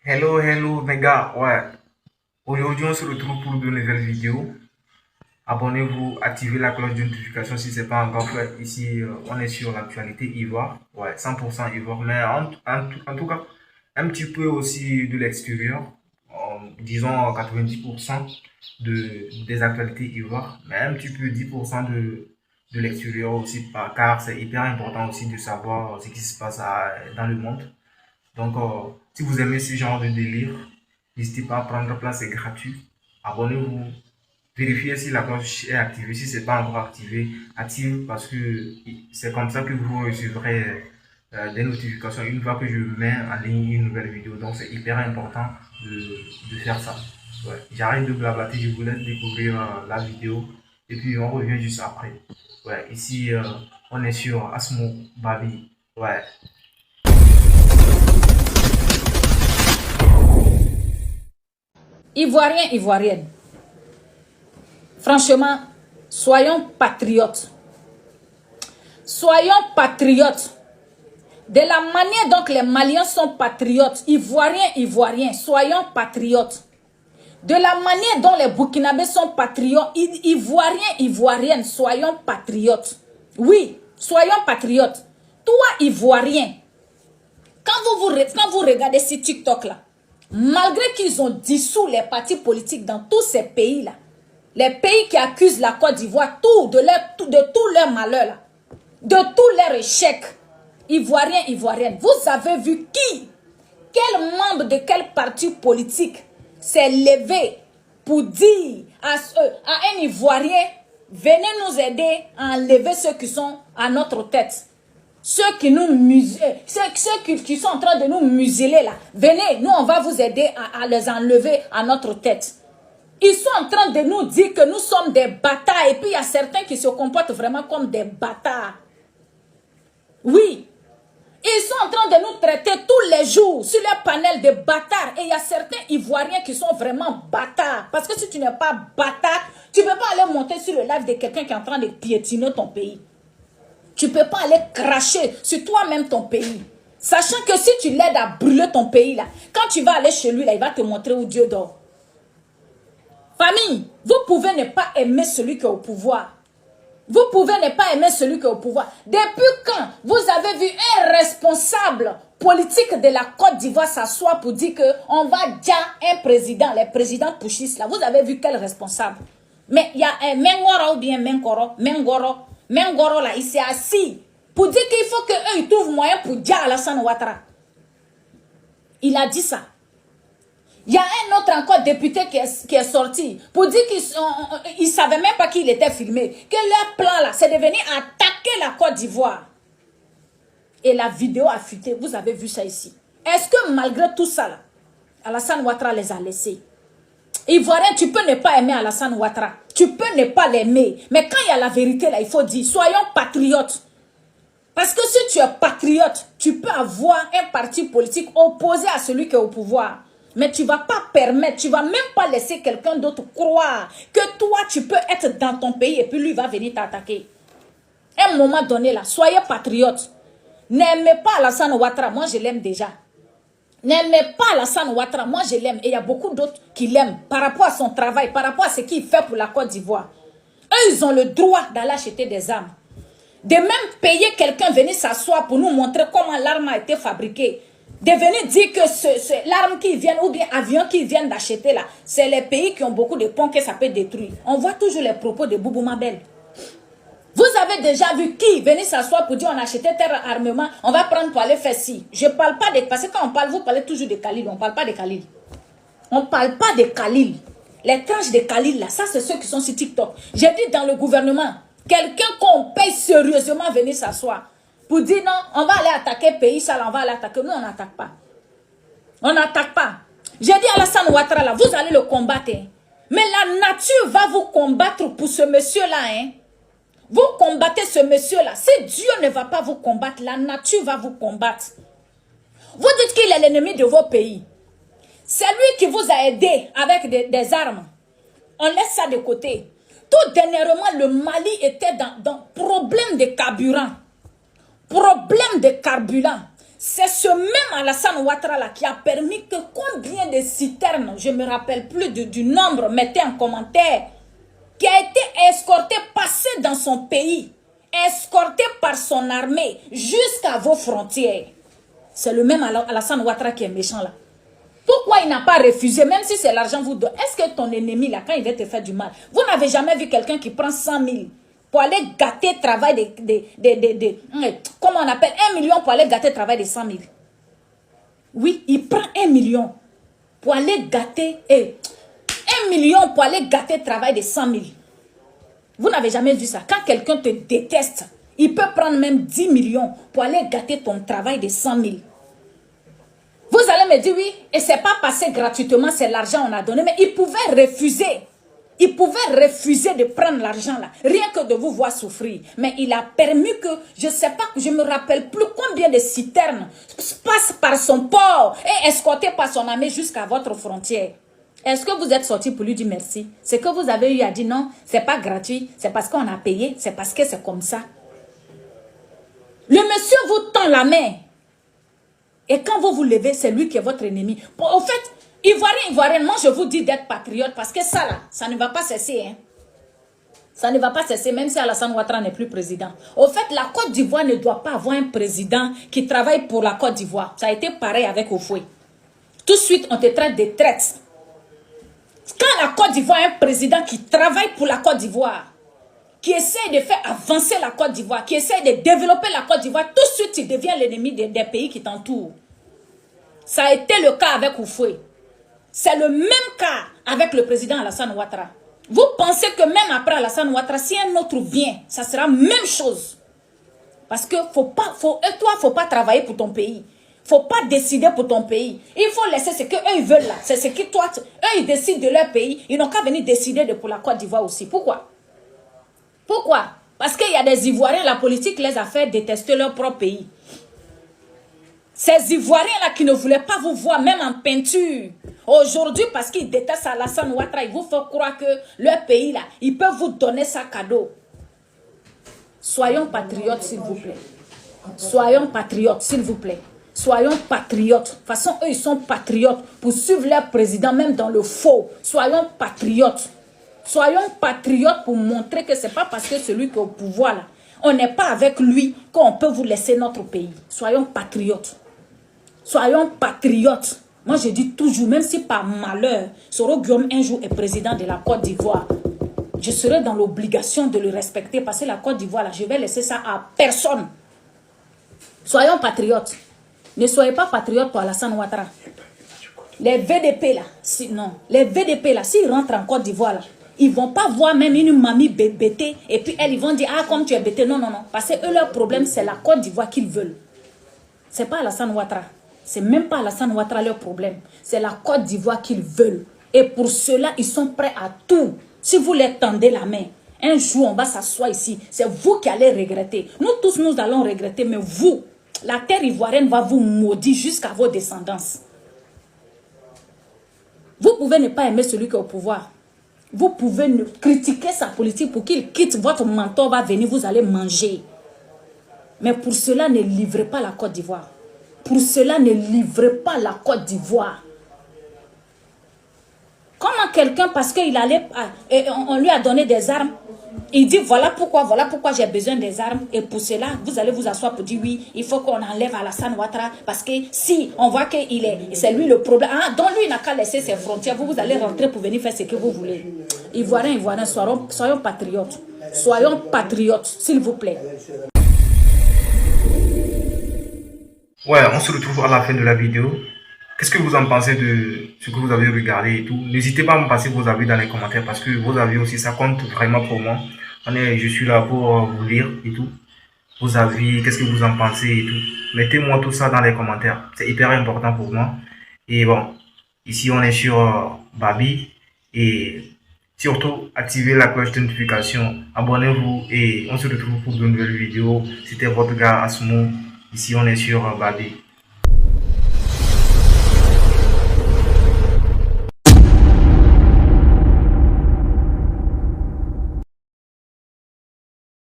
Hello, hello mes gars, ouais. Aujourd'hui on se retrouve pour de nouvelles vidéos. Abonnez-vous, activez la cloche de notification si ce n'est pas encore fait. Ici, on est sur l'actualité Ivoire, ouais, 100% Ivoire, mais en tout cas, un petit peu aussi de l'extérieur, disons 90% des actualités Ivoire, mais un petit peu 10% de l'extérieur aussi, car c'est hyper important aussi de savoir ce qui se passe dans le monde. Donc, si vous aimez ce genre de délire, n'hésitez pas à prendre place, c'est gratuit. Abonnez-vous, vérifiez si la cloche est activée. Si ce n'est pas encore activé, active parce que c'est comme ça que vous recevrez des notifications une fois que je mets en ligne une nouvelle vidéo. Donc, c'est hyper important de faire ça. Ouais. J'arrête de blablater, je vous laisse découvrir la vidéo et puis on revient juste après. Ouais, ici, on est sur Asmo Babi. Ouais. Ivoiriens, Ivoiriennes, franchement, soyons patriotes. Soyons patriotes. De la manière dont les Maliens sont patriotes, Ivoiriens, Ivoiriens, soyons patriotes. De la manière dont les Burkinabés sont patriotes, Ivoiriens, Ivoiriennes, soyons patriotes. Oui, soyons patriotes. Toi, Ivoirien, quand vous regardez ces TikTok là, malgré qu'ils ont dissous les partis politiques dans tous ces pays-là, les pays qui accusent la Côte d'Ivoire de tout leur malheur, là, de tout leur échec, Ivoiriens, Ivoiriennes, vous avez vu quel membre de quel parti politique s'est levé pour dire à un Ivoirien, venez nous aider à enlever ceux qui sont à notre tête. Ceux qui sont en train de nous museler là, venez, nous on va vous aider à les enlever à notre tête. Ils sont en train de nous dire que nous sommes des bâtards et puis il y a certains qui se comportent vraiment comme des bâtards. Oui, ils sont en train de nous traiter tous les jours sur leur panel de bâtards et il y a certains Ivoiriens qui sont vraiment bâtards. Parce que si tu n'es pas bâtard, tu ne peux pas aller monter sur le live de quelqu'un qui est en train de piétiner ton pays. Tu ne peux pas aller cracher sur toi-même ton pays. Sachant que si tu l'aides à brûler ton pays, là, quand tu vas aller chez lui, là, il va te montrer où Dieu dort. Famille, vous pouvez ne pas aimer celui qui est au pouvoir. Vous pouvez ne pas aimer celui qui est au pouvoir. Depuis quand vous avez vu un responsable politique de la Côte d'Ivoire s'asseoir pour dire qu'on va dire un président, les présidents pushistes, là, vous avez vu quel responsable? Mais il y a un Mengoro ou bien Mengoro là, il s'est assis pour dire qu'il faut qu'eux ils trouvent moyen pour dire Alassane Ouattara. Il a dit ça. Il y a un autre encore député qui est sorti pour dire qu'il ne savait même pas qu'il était filmé. Que leur plan là, c'est de venir attaquer la Côte d'Ivoire. Et la vidéo a fuité. Vous avez vu ça ici. Est-ce que malgré tout ça, là, Alassane Ouattara les a laissés? Ivoirien, tu peux ne pas aimer Alassane Ouattara. Tu peux ne pas l'aimer. Mais quand il y a la vérité là, il faut dire, soyons patriotes. Parce que si tu es patriote, tu peux avoir un parti politique opposé à celui qui est au pouvoir. Mais tu ne vas pas permettre, tu ne vas même pas laisser quelqu'un d'autre croire que toi, tu peux être dans ton pays et puis lui va venir t'attaquer. À un moment donné, là, soyez patriote. N'aimez pas Alassane Ouattara, moi je l'aime déjà. N'aimez pas Alassane Ouattara, moi je l'aime. Et il y a beaucoup d'autres qui l'aiment par rapport à son travail, par rapport à ce qu'il fait pour la Côte d'Ivoire. Eux, ils ont le droit d'aller acheter des armes. De même payer quelqu'un venir s'asseoir pour nous montrer comment l'arme a été fabriquée. De venir dire que l'arme qui vient ou bien avion qui viennent d'acheter là, c'est les pays qui ont beaucoup de ponts que ça peut détruire. On voit toujours les propos de Boubou Mabel. Vous avez déjà vu qui venir s'asseoir pour dire on a acheté tel armement, on va prendre pour aller faire ci. Je ne parle pas de... Parce que quand on parle, vous parlez toujours de Khalil, on ne parle pas de Khalil. On ne parle pas de Khalil. Les tranches de Khalil là, ça c'est ceux qui sont sur TikTok. J'ai dit dans le gouvernement, quelqu'un qu'on paye sérieusement venir s'asseoir pour dire non, on va aller attaquer le pays, ça là, on va aller attaquer. Nous, on n'attaque pas. On n'attaque pas. J'ai dit à Alassane Ouattara là, vous allez le combattre. Hein. Mais la nature va vous combattre pour ce monsieur-là. Hein. Vous combattez ce monsieur-là. Si Dieu ne va pas vous combattre, la nature va vous combattre. Vous dites qu'il est l'ennemi de vos pays. C'est lui qui vous a aidé avec des armes. On laisse ça de côté. Tout dernièrement, le Mali était dans problème de carburant. Problème de carburant. C'est ce même Alassane Ouattara là qui a permis que combien de citernes, je ne me rappelle plus du nombre, mettez en commentaire, qui a été escorté, passé dans son pays, escorté par son armée jusqu'à vos frontières. C'est le même Alassane Ouattara qui est méchant là. Pourquoi il n'a pas refusé, même si c'est l'argent vous donne? Est-ce que ton ennemi là, quand il va te faire du mal, vous n'avez jamais vu quelqu'un qui prend 100 000 pour aller gâter le travail comment on appelle, 1 million pour aller gâter le travail de 100 000? Oui, il prend 1 million pour aller gâter, 1 million pour aller gâter le travail de 100 000. Vous n'avez jamais vu ça. Quand quelqu'un te déteste, il peut prendre même 10 millions pour aller gâter ton travail de 100 000. Vous allez me dire oui, et c'est pas passé gratuitement, c'est l'argent qu'on a donné, mais il pouvait refuser. Il pouvait refuser de prendre l'argent là, rien que de vous voir souffrir. Mais il a permis que, je sais pas, je me rappelle plus combien de citernes passent par son port et escortés par son armée jusqu'à votre frontière. Est-ce que vous êtes sorti pour lui dire merci? C'est que vous avez eu à dire non, c'est pas gratuit, c'est parce qu'on a payé, c'est parce que c'est comme ça. Le monsieur vous tend la main. Et quand vous vous levez, c'est lui qui est votre ennemi. Au fait, Ivoirien, moi je vous dis d'être patriote parce que ça là, ça ne va pas cesser. Hein. Ça ne va pas cesser même si Alassane Ouattara n'est plus président. Au fait, la Côte d'Ivoire ne doit pas avoir un président qui travaille pour la Côte d'Ivoire. Ça a été pareil avec Oufoué. Tout de suite, on te traite de traite. Quand la Côte d'Ivoire a un président qui travaille pour la Côte d'Ivoire, qui essaie de faire avancer la Côte d'Ivoire, qui essaie de développer la Côte d'Ivoire, tout de suite, il devient l'ennemi des pays qui t'entourent. Ça a été le cas avec Oufoué. C'est le même cas avec le président Alassane Ouattara. Vous pensez que même après Alassane Ouattara, si un autre vient, ça sera la même chose. Parce que toi, faut pas travailler pour ton pays. Faut pas décider pour ton pays. Il faut laisser ce qu'eux ils veulent là. C'est ce que toi, eux ils décident de leur pays. Ils n'ont qu'à venir décider pour la Côte d'Ivoire aussi. Pourquoi? Pourquoi? Parce qu'il y a des Ivoiriens, la politique les a fait détester leur propre pays. Ces Ivoiriens-là qui ne voulaient pas vous voir, même en peinture. Aujourd'hui, parce qu'ils détestent Alassane Ouattara, ils vous font croire que leur pays-là, ils peuvent vous donner ça cadeau. Soyons patriotes, s'il vous plaît. Soyons patriotes, s'il vous plaît. Soyons patriotes. De toute façon, eux, ils sont patriotes pour suivre leur président, même dans le faux. Soyons patriotes. Soyons patriotes pour montrer que ce n'est pas parce que celui qui est au pouvoir, là, on n'est pas avec lui qu'on peut vous laisser notre pays. Soyons patriotes. Soyons patriotes. Moi, je dis toujours, même si par malheur, Soro Guillaume un jour est président de la Côte d'Ivoire, je serai dans l'obligation de le respecter parce que la Côte d'Ivoire, là, je vais laisser ça à personne. Soyons patriotes. Ne soyez pas patriotes pour Alassane Ouattara. Les VDP, là, les VDP, là, s'ils rentrent en Côte d'Ivoire, là, ils ne vont pas voir même une mamie bêtée et puis elles, ils vont dire, ah, comme tu es bêté. Non, non, non. Parce que eux, leur problème, c'est la Côte d'Ivoire qu'ils veulent. Ce n'est pas Alassane Ouattara. C'est même pas Alassane Ouattara leur problème. C'est la Côte d'Ivoire qu'ils veulent. Et pour cela, ils sont prêts à tout. Si vous leur tendez la main, un jour, on va s'asseoir ici. C'est vous qui allez regretter. Nous tous, nous allons regretter. Mais vous, la terre ivoirienne va vous maudire jusqu'à vos descendances. Vous pouvez ne pas aimer celui qui est au pouvoir. Vous pouvez critiquer sa politique pour qu'il quitte. Votre mentor va venir, vous allez manger. Mais pour cela, ne livrez pas la Côte d'Ivoire. Pour cela, ne livrez pas la Côte d'Ivoire. Comment quelqu'un, parce qu'on lui a donné des armes, il dit voilà pourquoi j'ai besoin des armes. Et pour cela, vous allez vous asseoir pour dire oui, il faut qu'on enlève Alassane Ouattara. Parce que si on voit que c'est lui le problème, ah, donc lui il n'a qu'à laisser ses frontières, vous allez rentrer pour venir faire ce que vous voulez. Ivoiriens, soyons patriotes. Soyons patriotes, s'il vous plaît. Ouais, on se retrouve à la fin de la vidéo. Qu'est-ce que vous en pensez de ce que vous avez regardé et tout? N'hésitez pas à me passer vos avis dans les commentaires parce que vos avis aussi, ça compte vraiment pour moi. Je suis là pour vous lire et tout. Vos avis, qu'est-ce que vous en pensez et tout. Mettez-moi tout ça dans les commentaires. C'est hyper important pour moi. Et bon, ici on est sur Babi. Et surtout, activez la cloche de notification. Abonnez-vous et on se retrouve pour de nouvelles vidéos. C'était votre gars Asmo. Ici on est sur Babi.